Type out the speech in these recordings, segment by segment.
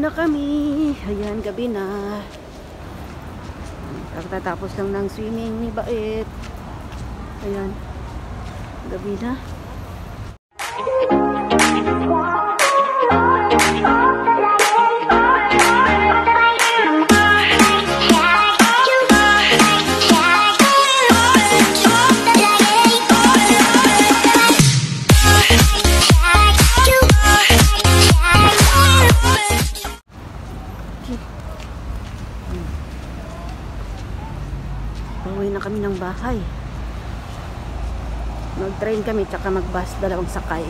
na kami. Ayan, gabi na. Kakatapos lang ng swimming ni Bait. Ayan, gabi na. Pauwi na kami ng bahay. Mag-train kami tsaka mag-bus, dalawang sakay.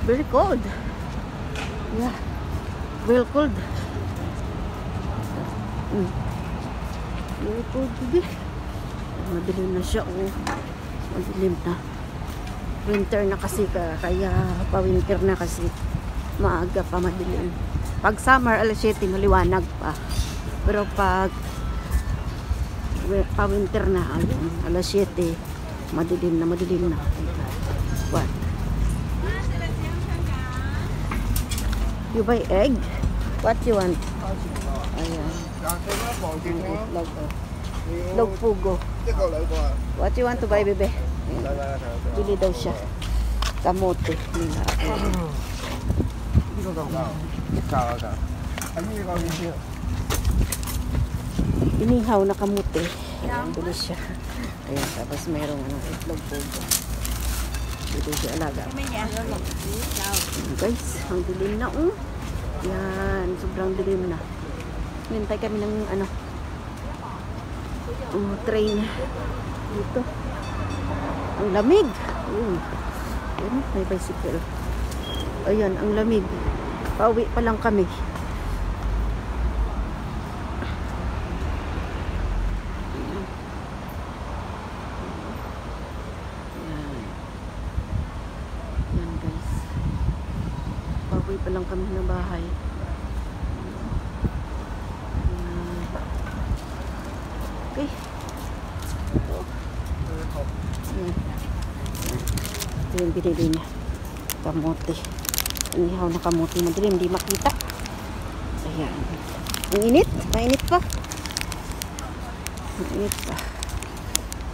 Very cold. Yeah, very cold. Very cold today. Madilim na siya. Madilim na. Winter na kasi kaya pa-winter na kasi maaga pa madilim. Pag summer, alas 7 maliwanag pa. Pero pag pa-winter na, ayun, alas 7 madilim na. What? You buy egg? What you want? Ayan. Itlog pugo. What you want to buy, bebe? Bili daw siya. Kamote. Inihaw na kamote. Ayan, bili siya. Ayan, tapos mayroong itlog pugo. Bili siya alaga. Guys, ang dilim na. Yan, sobrang dilim na. Hintay kami ng train dito. Ang lamig. Ayan, may bicycle. Ayan, ang lamig. Pauwi pa lang kami. Ayan guys. Pauwi pa lang kami ng bahay. Okay. Ayan. Ito yung binili niya. Kamote. Inihaw na kamote. Madilim, hindi makita. Ayan. Ang init. Mainit pa. Mainit pa.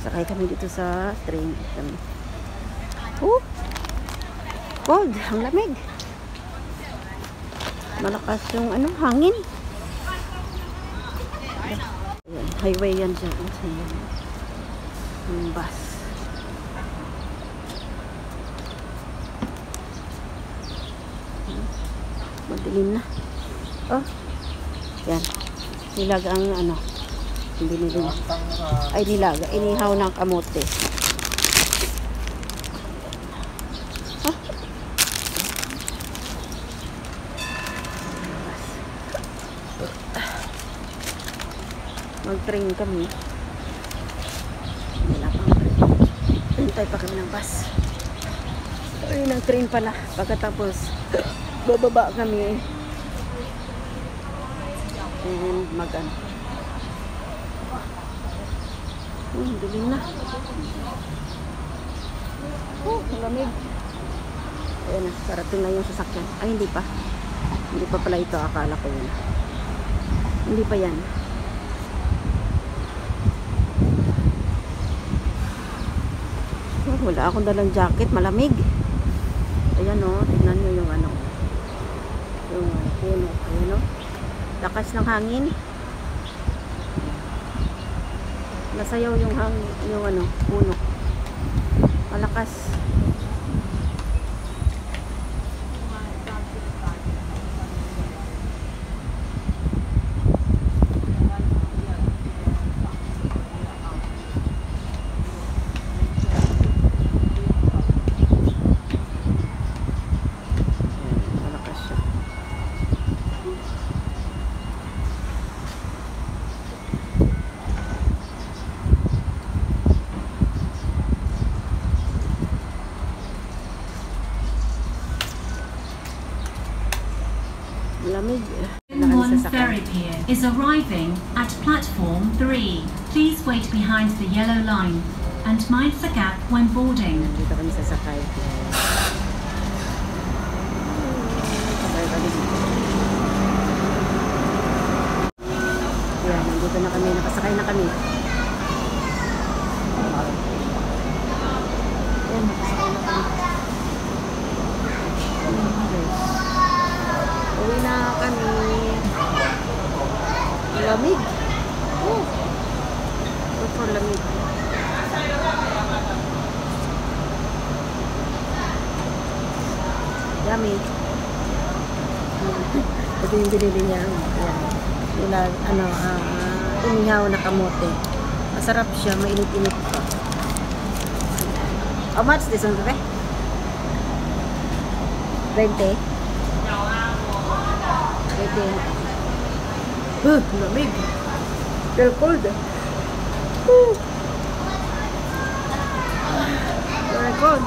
Sakay kami dito sa train. Cold. Ang lamig. Malakas yung hangin. Ayan. Highway yan siya. Yung bus. Madilim na. Yan. Nilaga ang binili niya. Ay, nilaga. Inihaw ng kamote. Mag-train kami. Wala pang train. Hintay pa kami ng bus. Ay, nag-train pala. Pagkatapos bababa kami and dilim na. Malamig. Ayan na, parating na yung sasakyan. Ay, hindi pa pala ito, akala ko yun. Hindi pa yan. Wala akong dalang jacket, malamig. Ayan tignan nyo yung yung puno. Ayan lakas ng hangin. Nasayaw yung hangin, yung puno. Malakas. Lamig. One ferry pier is arriving at platform 3. Please wait behind the yellow line and mind the gap when boarding. Dito kami sasakay. na kami. Nakasakay na kami. Ayan, nakasakay na kami. Uwi na kami. Lamig. Oh. Super lamig. Yummy. Ito yung binili niya. Ayan. Umihaw na kamote. Masarap siya. Mainit-init pa. How much this one, bebe? 20? 20. Lamig. Feel cold. Very cold.